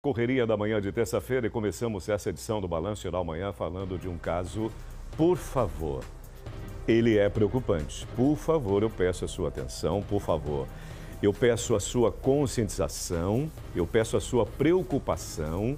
Correria da manhã de terça-feira e começamos essa edição do Balanço Geral Manhã falando de um caso, por favor. Ele é preocupante. Por favor, eu peço a sua atenção, por favor. Eu peço a sua conscientização, eu peço a sua preocupação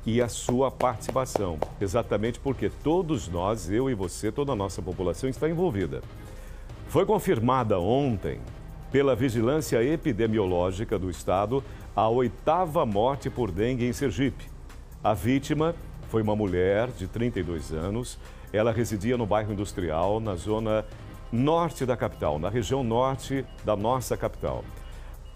e a sua participação. Exatamente porque todos nós, eu e você, toda a nossa população está envolvida. Foi confirmada ontem, pela Vigilância Epidemiológica do Estado, a 8ª morte por dengue em Sergipe. A vítima foi uma mulher de 32 anos. Ela residia no bairro Industrial, na zona norte da capital, na região norte da nossa capital.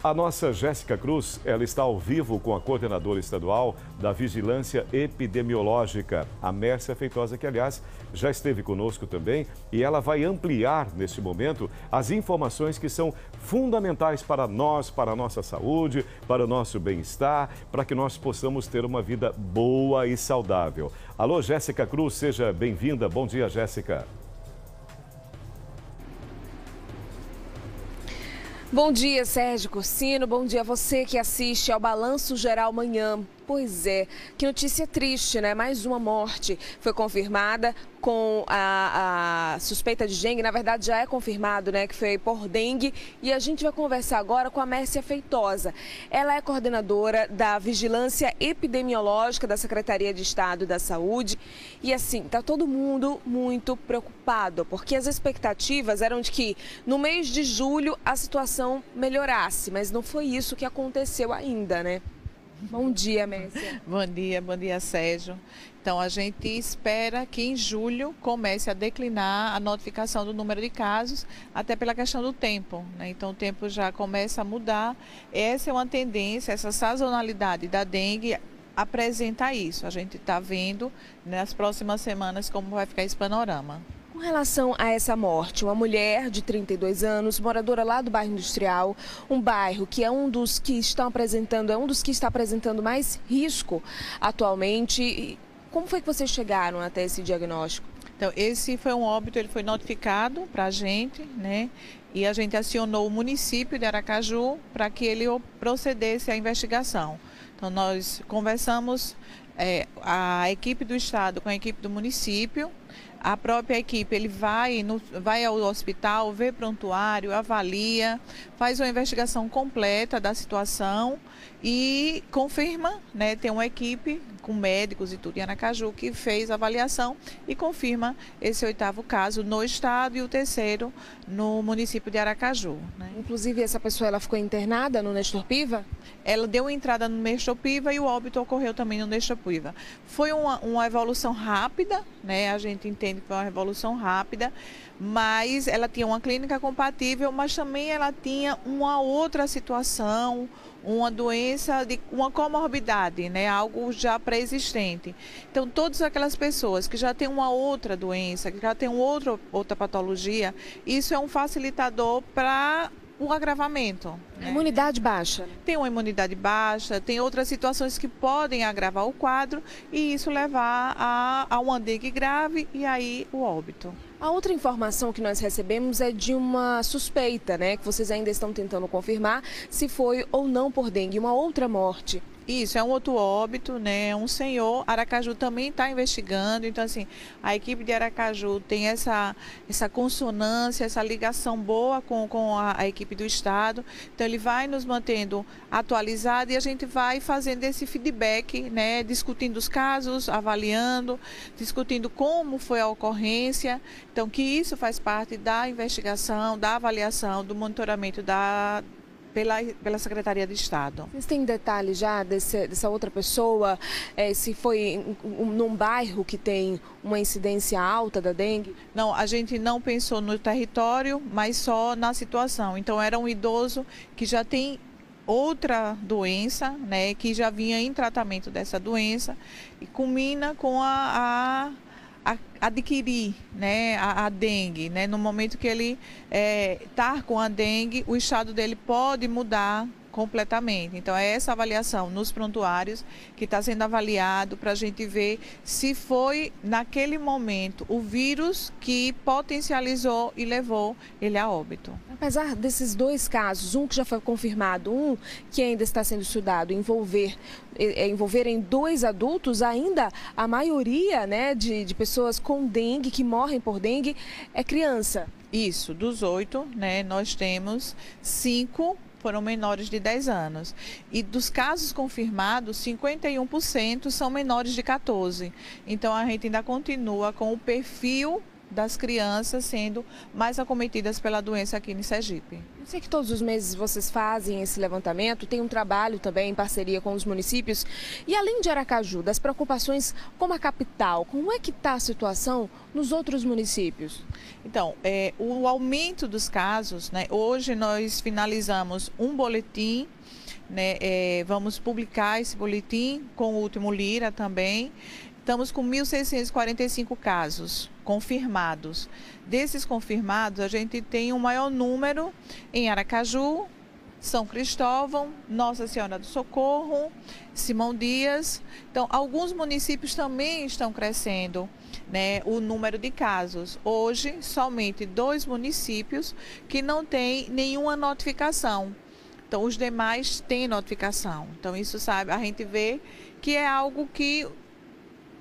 A nossa Jéssica Cruz, ela está ao vivo com a coordenadora estadual da Vigilância Epidemiológica, a Mércia Feitosa, que, aliás, já esteve conosco também, e ela vai ampliar, neste momento, as informações que são fundamentais para nós, para a nossa saúde, para o nosso bem-estar, para que nós possamos ter uma vida boa e saudável. Alô, Jéssica Cruz, seja bem-vinda. Bom dia, Jéssica. Bom dia, Sérgio Cursino. Bom dia a você que assiste ao Balanço Geral Manhã. Pois é, que notícia triste, né? Mais uma morte foi confirmada com a suspeita de dengue. Na verdade, já é confirmado, né, que foi por dengue. E a gente vai conversar agora com a Mércia Feitosa. Ela é coordenadora da Vigilância Epidemiológica da Secretaria de Estado da Saúde. E assim, tá todo mundo muito preocupado, porque as expectativas eram de que no mês de julho a situação melhorasse, mas não foi isso que aconteceu ainda, né? Bom dia, Mércia. Bom dia, Sérgio. Então, a gente espera que em julho comece a declinar a notificação do número de casos, até pela questão do tempo, né? Então, o tempo já começa a mudar. Essa é uma tendência, essa sazonalidade da dengue apresenta isso. A gente está vendo nas próximas semanas como vai ficar esse panorama. Com relação a essa morte, uma mulher de 32 anos, moradora lá do bairro Industrial, um bairro que é um dos que está apresentando mais risco atualmente. Como foi que vocês chegaram até esse diagnóstico? Então, esse foi um óbito, ele foi notificado para a gente, né? E a gente acionou o município de Aracaju para que ele procedesse à investigação. Então, nós conversamos a equipe do estado com a equipe do município. A própria equipe ele vai ao hospital, vê prontuário, avalia, faz uma investigação completa da situação e confirma, né? Tem uma equipe com médicos e tudo em Aracaju que fez a avaliação e confirma esse 8º caso no estado e o 3º no município de Aracaju, né? Inclusive, essa pessoa ela ficou internada no Nestor Piva? Ela deu entrada no Nestor Piva e o óbito ocorreu também no Nestor Piva. Foi uma evolução rápida, né? A gente entende que foi uma evolução rápida, mas ela tinha uma clínica compatível, mas também ela tinha uma outra situação, uma doença, uma comorbidade, né? Algo já pré-existente. Então, todas aquelas pessoas que já têm uma outra doença, que já têm outra patologia, isso é um facilitador para o agravamento. Né? Imunidade baixa. Tem uma imunidade baixa, tem outras situações que podem agravar o quadro e isso levar a uma dengue grave e aí o óbito. A outra informação que nós recebemos é de uma suspeita, né? Que vocês ainda estão tentando confirmar se foi ou não por dengue, uma outra morte. Isso, é um outro óbito, né? Um senhor. Aracaju também está investigando. Então, assim, a equipe de Aracaju tem essa consonância, essa ligação boa com a equipe do Estado. Então, ele vai nos mantendo atualizado e a gente vai fazendo esse feedback, né? Discutindo os casos, avaliando, discutindo como foi a ocorrência. Então, que isso faz parte da investigação, da avaliação, do monitoramento pela Secretaria de Estado. Vocês têm detalhes já dessa outra pessoa, se foi num bairro que tem uma incidência alta da dengue? Não, a gente não pensou no território, mas só na situação. Então, era um idoso que já tem outra doença, né, que já vinha em tratamento dessa doença e culmina com adquirir, né, a dengue, né? No momento que ele está com a dengue, o estado dele pode mudar completamente. Então, é essa avaliação nos prontuários que está sendo avaliado para a gente ver se foi, naquele momento, o vírus que potencializou e levou ele a óbito. Apesar desses 2 casos, um que já foi confirmado, um que ainda está sendo estudado, envolverem 2 adultos, ainda a maioria, né, de pessoas com dengue, que morrem por dengue, é criança. Isso, dos 8, né, nós temos 5 foram menores de 10 anos. E dos casos confirmados, 51% são menores de 14. Então, a gente ainda continua com o perfil das crianças sendo mais acometidas pela doença aqui em Sergipe. Eu sei que todos os meses vocês fazem esse levantamento, tem um trabalho também em parceria com os municípios. E além de Aracaju, das preocupações como a capital, como é que está a situação nos outros municípios? Então, o aumento dos casos, né? Hoje nós finalizamos um boletim, né? Vamos publicar esse boletim com o último Lira também. Estamos com 1.645 casos confirmados. Desses confirmados, a gente tem um maior número em Aracaju, São Cristóvão, Nossa Senhora do Socorro, Simão Dias. Então, alguns municípios também estão crescendo, né, o número de casos. Hoje, somente 2 municípios que não têm nenhuma notificação. Então, os demais têm notificação. Então, isso, sabe, a gente vê que é algo que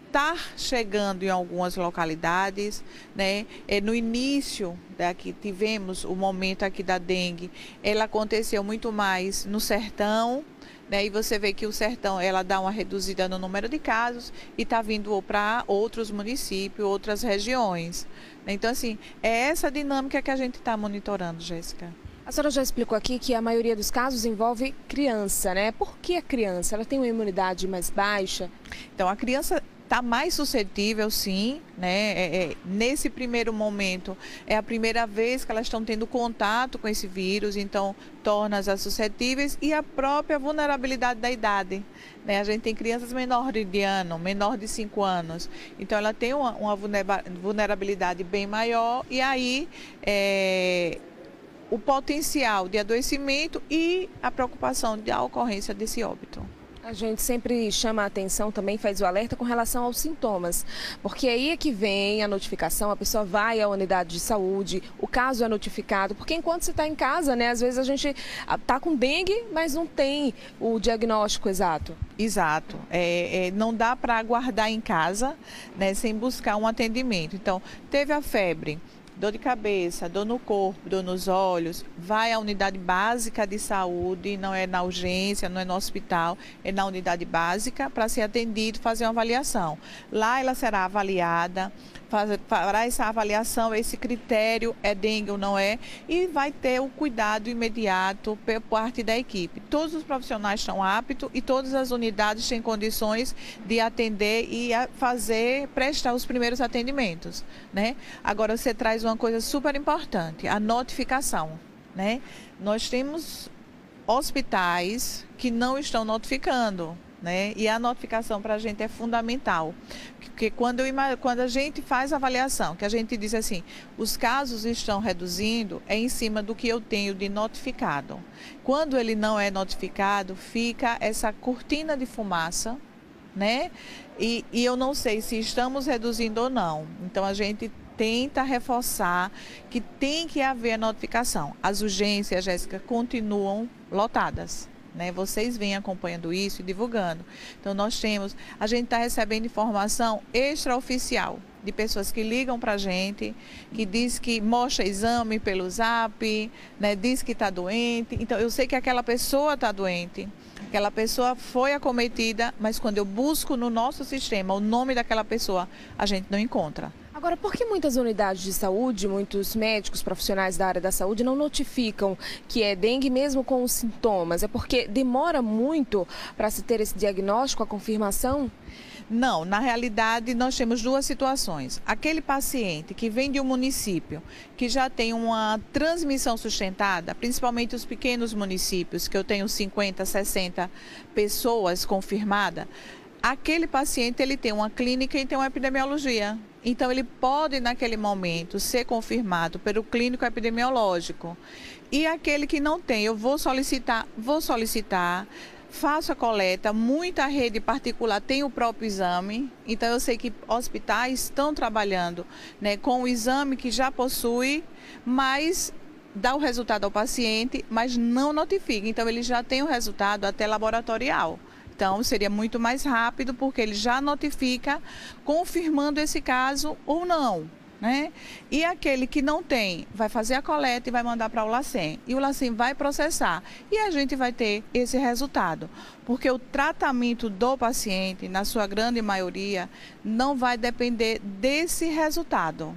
está chegando em algumas localidades, né? No início daqui tivemos o momento aqui da dengue, ela aconteceu muito mais no sertão, né? E você vê que o sertão ela dá uma reduzida no número de casos e está vindo para outros municípios, outras regiões. Então, assim, é essa dinâmica que a gente está monitorando, Jéssica. A senhora já explicou aqui que a maioria dos casos envolve criança, né? Por que a criança? Ela tem uma imunidade mais baixa? Então, a criança está mais suscetível, sim, né? Nesse primeiro momento, é a primeira vez que elas estão tendo contato com esse vírus, então torna-as suscetíveis e a própria vulnerabilidade da idade, né? A gente tem crianças menor de ano, menor de 5 anos, então ela tem uma vulnerabilidade bem maior e aí o potencial de adoecimento e a preocupação da ocorrência desse óbito. A gente sempre chama a atenção, também faz o alerta com relação aos sintomas, porque aí é que vem a notificação, a pessoa vai à unidade de saúde, o caso é notificado, porque enquanto você está em casa, né, às vezes a gente está com dengue, mas não tem o diagnóstico exato. Exato, não dá para aguardar em casa, né, sem buscar um atendimento. Então, teve a febre, dor de cabeça, dor no corpo, dor nos olhos, vai à unidade básica de saúde, não é na urgência, não é no hospital, é na unidade básica para ser atendido, fazer uma avaliação. Lá ela será avaliada, fará essa avaliação, esse critério é dengue ou não é, e vai ter o cuidado imediato por parte da equipe. Todos os profissionais estão aptos e todas as unidades têm condições de atender e prestar os primeiros atendimentos, né? Agora você traz uma coisa super importante, a notificação, né? Nós temos hospitais que não estão notificando, né? E a notificação para a gente é fundamental, porque quando a gente faz a avaliação, que a gente diz assim, os casos estão reduzindo, é em cima do que eu tenho de notificado. Quando ele não é notificado, fica essa cortina de fumaça, né? E eu não sei se estamos reduzindo ou não. Então a gente tenta reforçar que tem que haver a notificação. As urgências, Jéssica, continuam lotadas, né? Vocês vêm acompanhando isso e divulgando. Então a gente está recebendo informação extraoficial de pessoas que ligam para a gente, que diz que mostra exame pelo Zap, né? Diz que está doente. Então eu sei que aquela pessoa está doente, aquela pessoa foi acometida, mas quando eu busco no nosso sistema o nome daquela pessoa, a gente não encontra. Agora, por que muitas unidades de saúde, muitos médicos profissionais da área da saúde não notificam que é dengue mesmo com os sintomas? É porque demora muito para se ter esse diagnóstico, a confirmação? Não, na realidade nós temos 2 situações. Aquele paciente que vem de um município que já tem uma transmissão sustentada, principalmente os pequenos municípios, que eu tenho 50, 60 pessoas confirmadas, aquele paciente ele tem uma clínica e tem uma epidemiologia. Então, ele pode, naquele momento, ser confirmado pelo clínico epidemiológico. E aquele que não tem, eu vou solicitar, faço a coleta. Muita rede particular tem o próprio exame, então eu sei que hospitais estão trabalhando, né, com o exame que já possui, mas dá o resultado ao paciente, mas não notifica. Então, ele já tem o resultado até laboratorial. Então, seria muito mais rápido, porque ele já notifica, confirmando esse caso ou não, né? E aquele que não tem, vai fazer a coleta e vai mandar para o LACEN. E o LACEN vai processar. E a gente vai ter esse resultado. Porque o tratamento do paciente, na sua grande maioria, não vai depender desse resultado,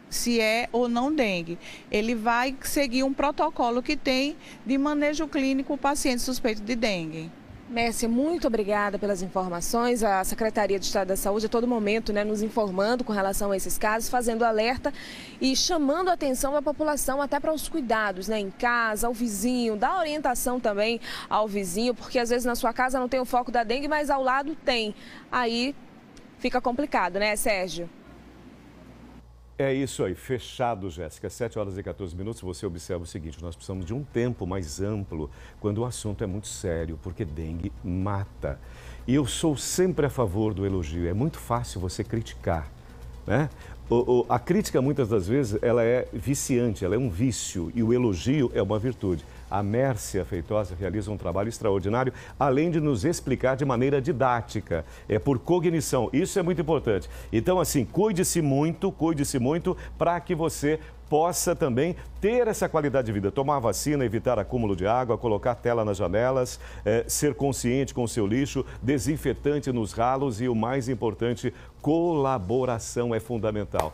se é ou não dengue. Ele vai seguir um protocolo que tem de manejo clínico o paciente suspeito de dengue. Mércia, muito obrigada pelas informações. A Secretaria de Estado da Saúde a todo momento, né, nos informando com relação a esses casos, fazendo alerta e chamando a atenção da população até para os cuidados, né, em casa, ao vizinho, dar orientação também ao vizinho, porque às vezes na sua casa não tem o foco da dengue, mas ao lado tem. Aí fica complicado, né, Sérgio? É isso aí, fechado, Jéssica. 7h14. Você observa o seguinte, nós precisamos de um tempo mais amplo quando o assunto é muito sério, porque dengue mata. E eu sou sempre a favor do elogio. É muito fácil você criticar, né? A crítica, muitas das vezes, ela é viciante, ela é um vício, e o elogio é uma virtude. A Mércia Feitosa realiza um trabalho extraordinário, além de nos explicar de maneira didática, por cognição. Isso é muito importante. Então, assim, cuide-se muito para que você possa também ter essa qualidade de vida. Tomar vacina, evitar acúmulo de água, colocar tela nas janelas, ser consciente com o seu lixo, desinfetante nos ralos e, o mais importante, colaboração é fundamental.